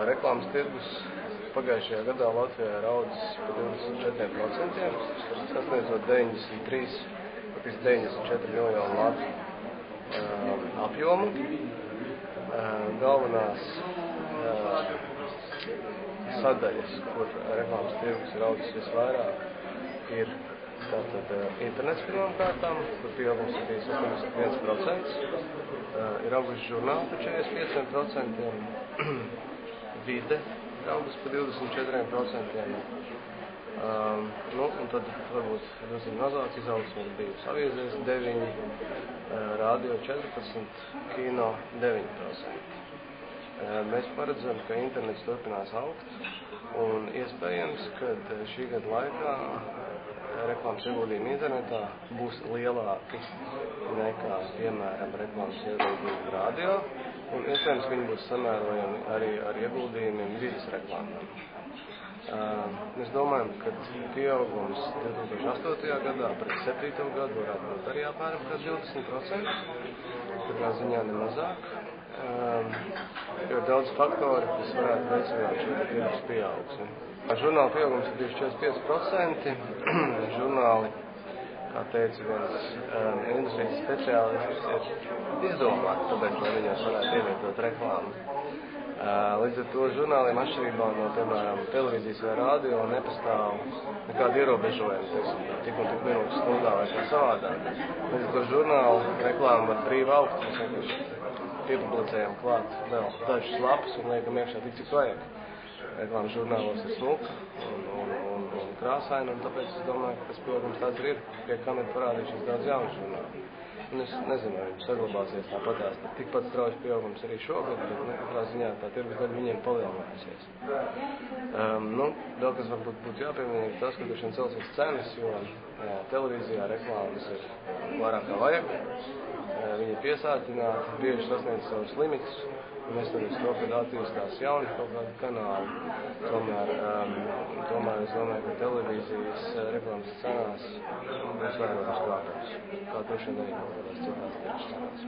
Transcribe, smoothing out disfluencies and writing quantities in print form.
Reklāmas tirgus pagājušajā gadā Latvijā ir audzis par 24%, sasniedzot 94 miljonu latu apjomu. Galvenās sadaļas, kur reklāmas tirgus ir audzis visvairāk, ir tātad internets pirmām kārtām, kur pieaugums ir bijis 81%, ir auguši žurnāli par 45%, vide ir augusi par 24%, un tad varbūt drusku mazāk izaugsme ir bijusi avīzēs 9%, radio 14%, kino 9%. Mēs paredzam, ka internets turpinās augt, un iespējams, ka šī gada laikā reklāmas ieguldījumi internetā būs lielāki nekā, piemēram, reklāmas ieguldījumi radio, un iespējams, viņi būs samērojami arī ar ieguldījumiem vides reklāmām. Mēs domājam, ka pieaugums 2008. gadā pret 7. gadu varētu būt arī apmēram 20%, katrā ziņā nemazāk, jo daudz faktori, kas varētu veicināt šo tirgus pieaugsmi. Žurnāla pieaugums ir 45%, žurnāli, kā teica viens industrijas speciālists, ir izdomāti, tāpēc, lai viņos varētu ievietot reklāmu. Līdz ar to žurnāliem atšķirībā no, piemēram, televīzijas vai radio nepastāv nekāda ierobežojuma, tik un tik minūtes stundā vai kā savādāk. Līdz ar to žurnālu reklāmu var brīvi augt, mēs vienkārši piepublicējam klāt vēl dažas lapas un liekam iekšā tik, cik vajag. Reklāmas žurnālos ir smuka un krāsaina, un tāpēc es domāju, ka tas pieaugums tāds ir, pie kam ir parādījušies daudz jaunu žurnālu. Un es nezinu, vai viņš saglabāsies tāpatās, bet tikpat strauji pieaugums arī šogad, bet katrā ziņā tā tirgus daļa viņiem palielināsies. Vēl kas varbūt būtu jāpiemina, ir tas, ka droši vien celsies cenas, jo televīzijā reklāmas ir vairāk kā vajag, viņi ir piesātināti, bieži sasniedz savus limitus, un neskatoties to, kad attīstās jauni kaut kādi kanāli. Tomēr es domāju, ka televīzijas reklāmas cenās būs vairākas kāpums, kā droši vien arī kaut kādās citās tiešas cenās.